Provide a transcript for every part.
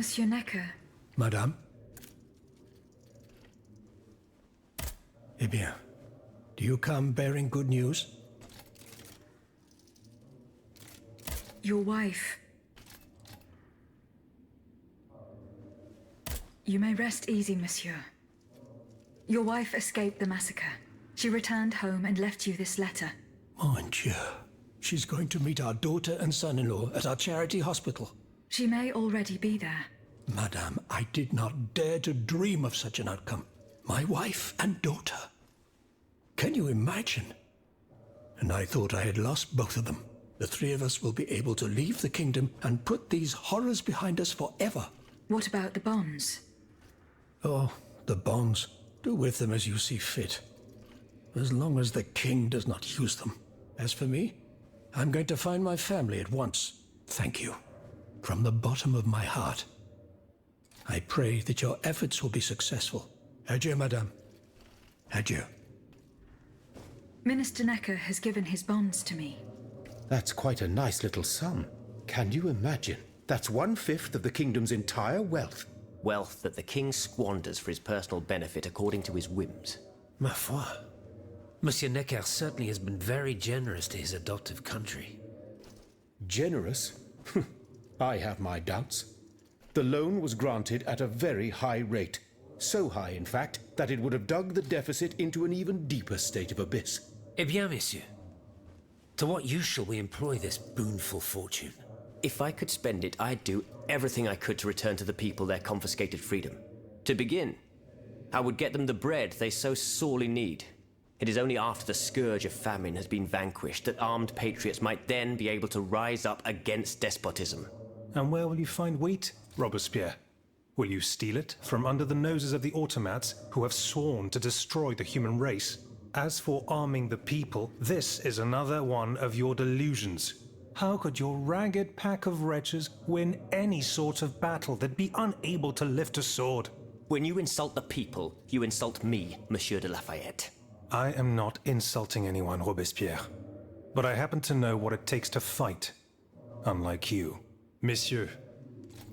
Monsieur Necker. Madame? Eh bien, do you come bearing good news? Your wife. You may rest easy, monsieur. Your wife escaped the massacre. She returned home and left you this letter. Mon Dieu. She's going to meet our daughter and son-in-law at our charity hospital. She may already be there. Madame, I did not dare to dream of such an outcome. My wife and daughter. Can you imagine? And I thought I had lost both of them. The three of us will be able to leave the kingdom and put these horrors behind us forever. What about the bonds? Oh, the bonds. Do with them as you see fit. As long as the king does not use them. As for me, I'm going to find my family at once. Thank you. From the bottom of my heart. I pray that your efforts will be successful. Adieu, madame. Adieu. Minister Necker has given his bonds to me. That's quite a nice little sum. Can you imagine? That's 1/5 of the kingdom's entire wealth. Wealth that the king squanders for his personal benefit according to his whims. Ma foi. Monsieur Necker certainly has been very generous to his adoptive country. Generous? I have my doubts. The loan was granted at a very high rate. So high, in fact, that it would have dug the deficit into an even deeper state of abyss. Eh bien, monsieur. To what use shall we employ this boonful fortune? If I could spend it, I'd do everything I could to return to the people their confiscated freedom. To begin, I would get them the bread they so sorely need. It is only after the scourge of famine has been vanquished that armed patriots might then be able to rise up against despotism. And where will you find wheat, Robespierre? Will you steal it from under the noses of the automats who have sworn to destroy the human race? As for arming the people, this is another one of your delusions. How could your ragged pack of wretches win any sort of battle that'd be unable to lift a sword? When you insult the people, you insult me, Monsieur de Lafayette. I am not insulting anyone, Robespierre. But I happen to know what it takes to fight. Unlike you. Monsieur,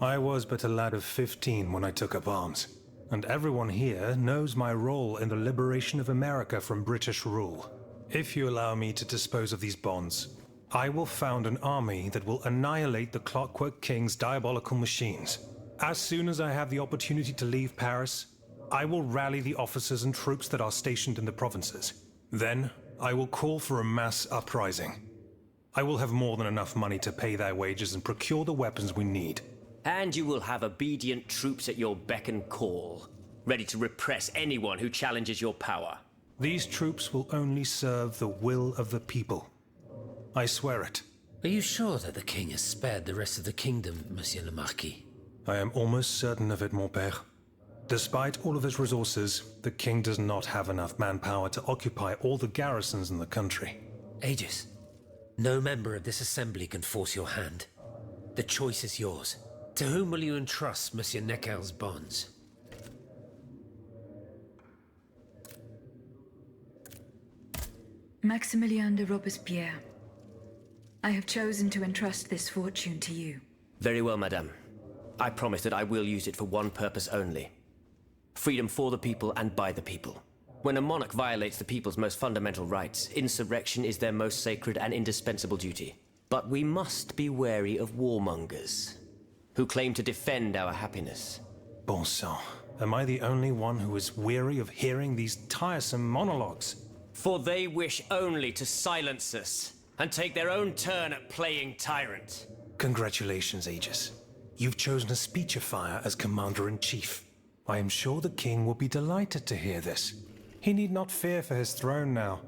I was but a lad of 15 when I took up arms. And everyone here knows my role in the liberation of America from British rule. If you allow me to dispose of these bonds, I will found an army that will annihilate the Clockwork King's diabolical machines. As soon as I have the opportunity to leave Paris, I will rally the officers and troops that are stationed in the provinces. Then, I will call for a mass uprising. I will have more than enough money to pay their wages and procure the weapons we need. And you will have obedient troops at your beck and call, ready to repress anyone who challenges your power. These troops will only serve the will of the people. I swear it. Are you sure that the king has spared the rest of the kingdom, Monsieur le Marquis? I am almost certain of it, mon père. Despite all of his resources, the king does not have enough manpower to occupy all the garrisons in the country. Aegis, no member of this assembly can force your hand. The choice is yours. To whom will you entrust Monsieur Necker's bonds? Maximilien de Robespierre. I have chosen to entrust this fortune to you. Very well, madame. I promise that I will use it for one purpose only. Freedom for the people and by the people. When a monarch violates the people's most fundamental rights, insurrection is their most sacred and indispensable duty. But we must be wary of warmongers, who claim to defend our happiness. Bon sang, am I the only one who is weary of hearing these tiresome monologues? For they wish only to silence us, and take their own turn at playing tyrant. Congratulations, Aegis. You've chosen a speechifier as Commander-in-Chief. I am sure the king will be delighted to hear this. He need not fear for his throne now.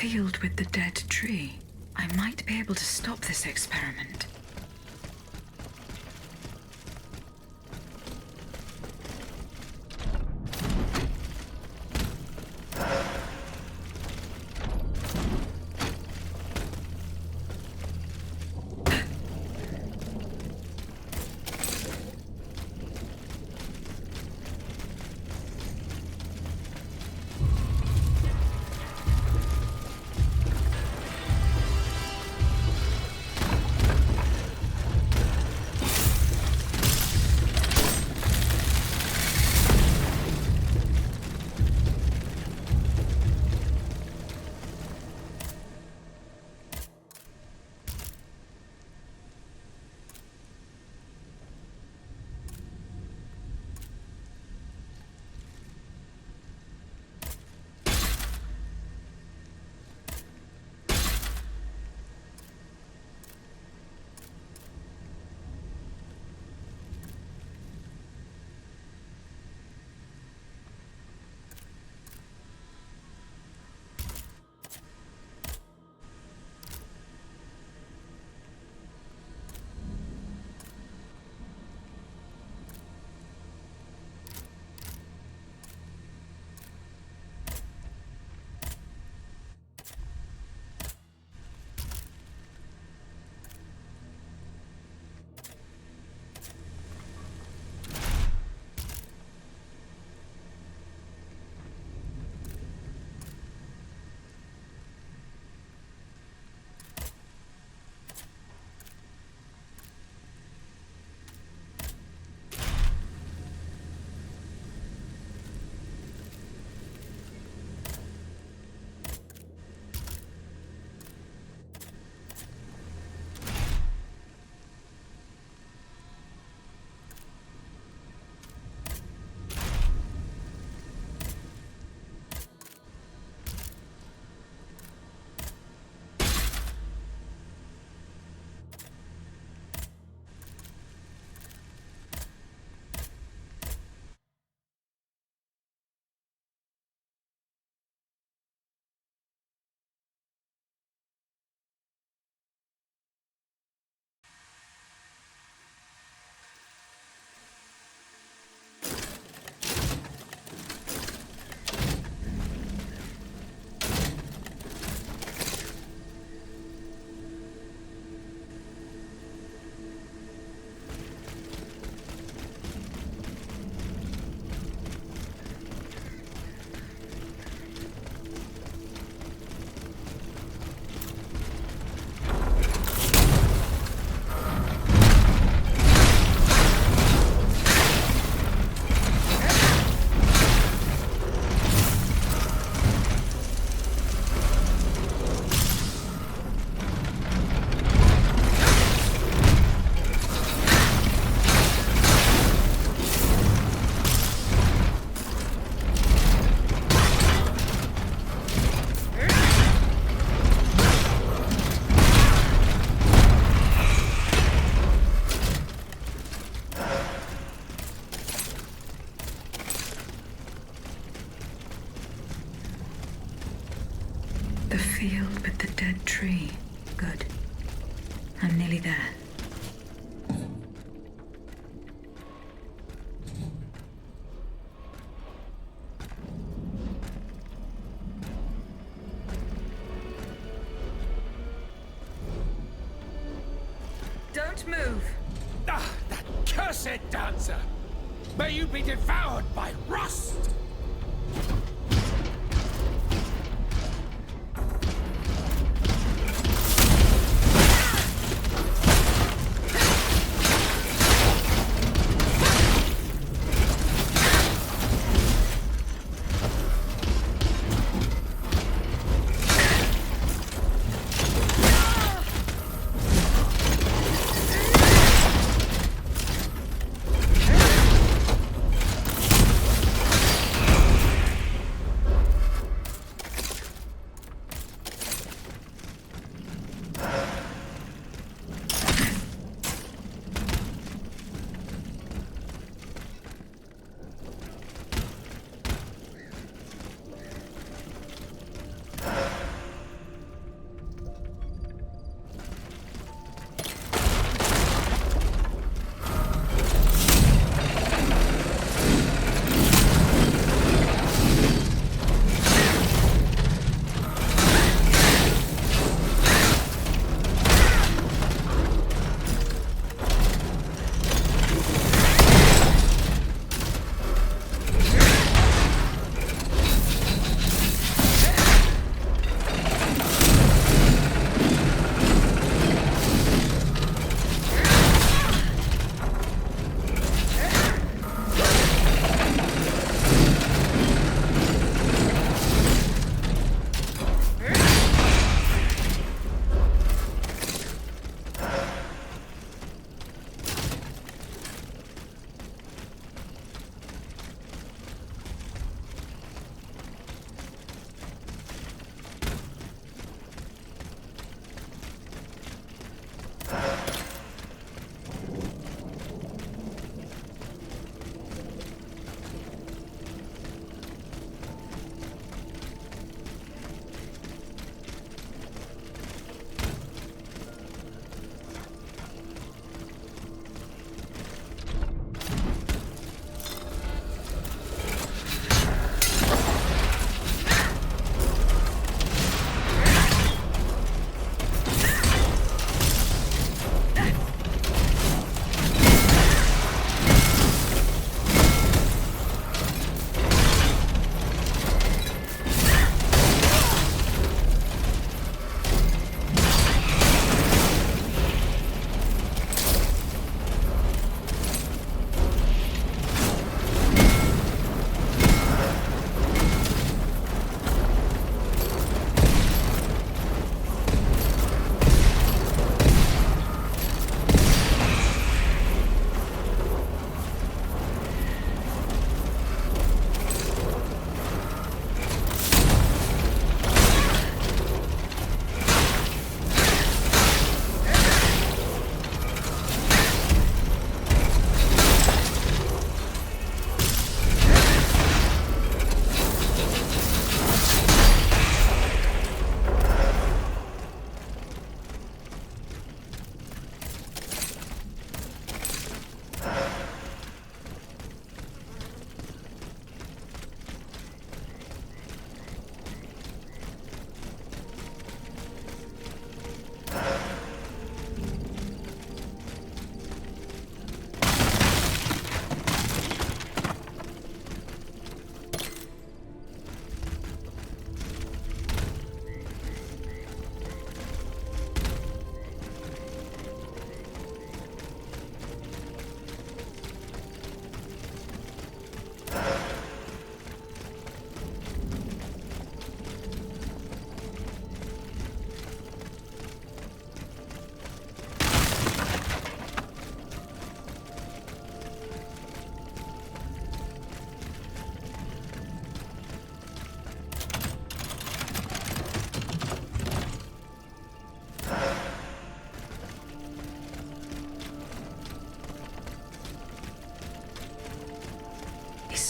field with the dead tree. I might be able to stop this experiment. The field with the dead tree. Good. I'm nearly there. Don't move! Ah, that cursed dancer! May you be devoured by rust!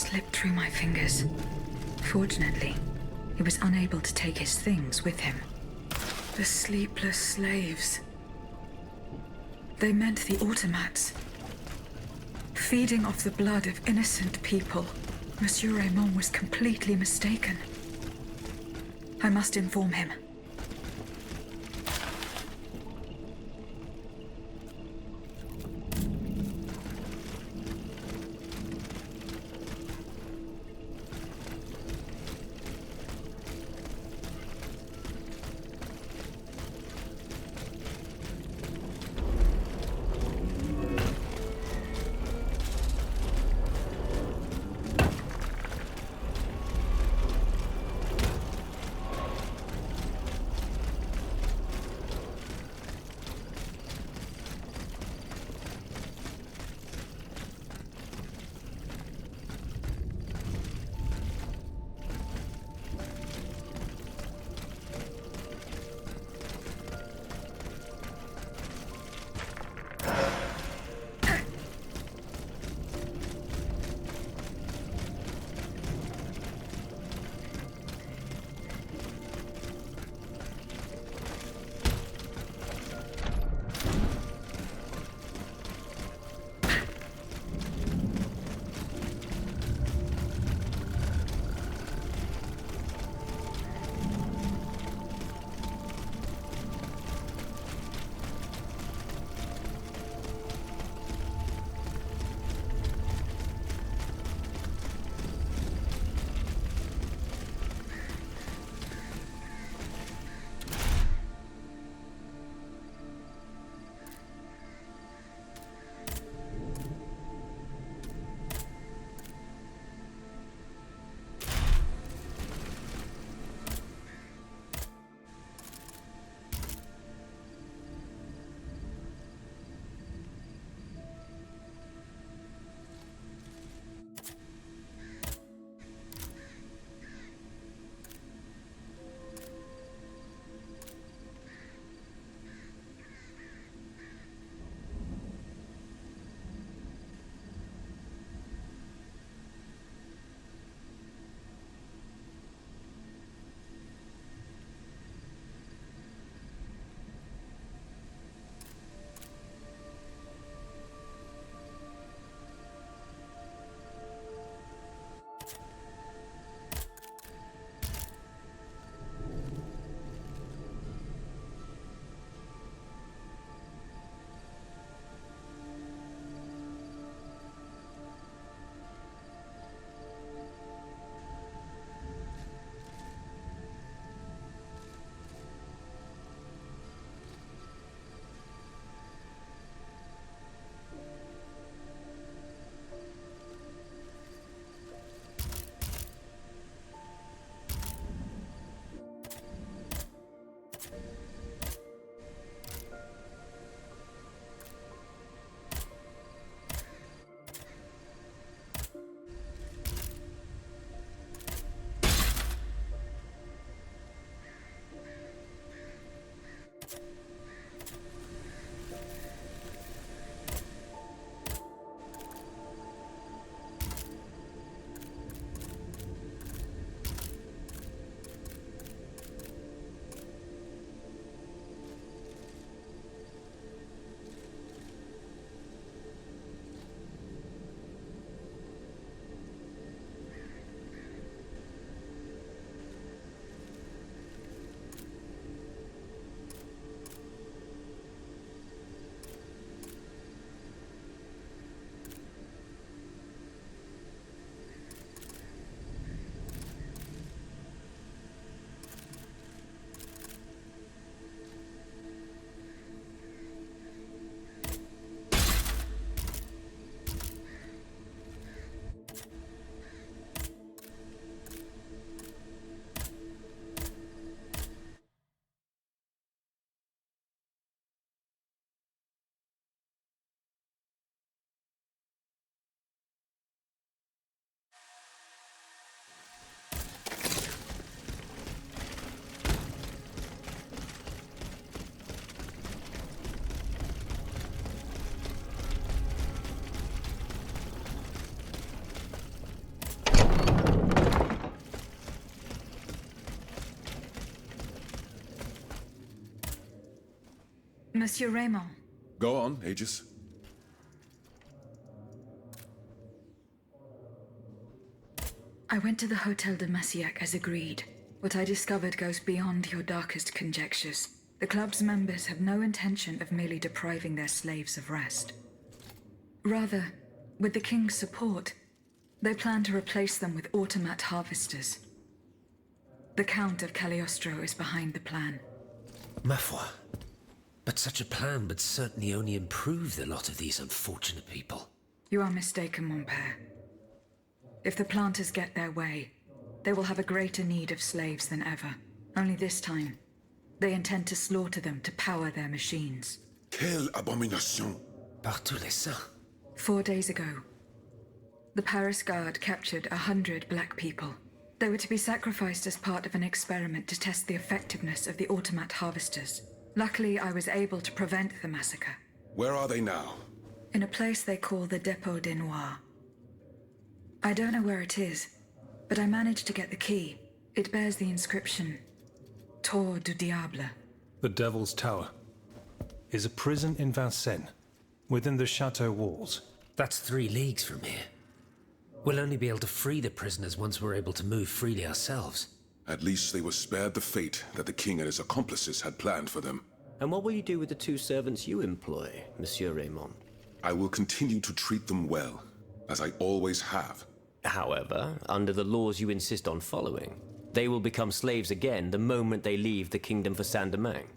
slipped through my fingers. Fortunately, he was unable to take his things with him. The sleepless slaves. They meant the automats. Feeding off the blood of innocent people. Monsieur Raymond was completely mistaken. I must inform him. Monsieur Raymond. Go on, Aegis. I went to the Hotel de Massiac as agreed. What I discovered goes beyond your darkest conjectures. The club's members have no intention of merely depriving their slaves of rest. Rather, with the king's support, they plan to replace them with automat harvesters. The Count of Cagliostro is behind the plan. Ma foi. But such a plan would certainly only improve the lot of these unfortunate people. You are mistaken, mon père. If the planters get their way, they will have a greater need of slaves than ever. Only this time, they intend to slaughter them to power their machines. Quelle abomination! Par tous les saints. 4 days ago, the Paris Guard captured 100 black people. They were to be sacrificed as part of an experiment to test the effectiveness of the automat harvesters. Luckily, I was able to prevent the massacre. Where are they now? In a place they call the Dépôt des Noirs. I don't know where it is, but I managed to get the key. It bears the inscription, Tour du Diable. The Devil's Tower is a prison in Vincennes, within the chateau walls. That's 3 leagues from here. We'll only be able to free the prisoners once we're able to move freely ourselves. At least they were spared the fate that the king and his accomplices had planned for them. And what will you do with the 2 servants you employ, Monsieur Raymond? I will continue to treat them well, as I always have. However, under the laws you insist on following, they will become slaves again the moment they leave the kingdom for Saint-Domingue.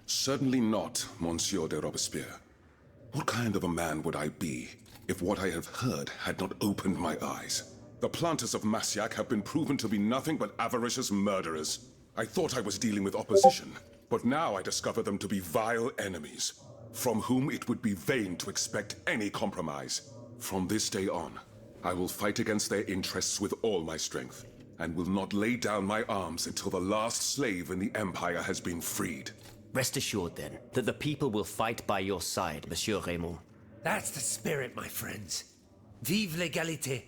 Certainly not, Monsieur de Robespierre. What kind of a man would I be if what I have heard had not opened my eyes? The planters of Massiac have been proven to be nothing but avaricious murderers. I thought I was dealing with opposition, but now I discover them to be vile enemies, from whom it would be vain to expect any compromise. From this day on, I will fight against their interests with all my strength, and will not lay down my arms until the last slave in the Empire has been freed. Rest assured, then, that the people will fight by your side, Monsieur Raymond. That's the spirit, my friends. Vive l'égalité!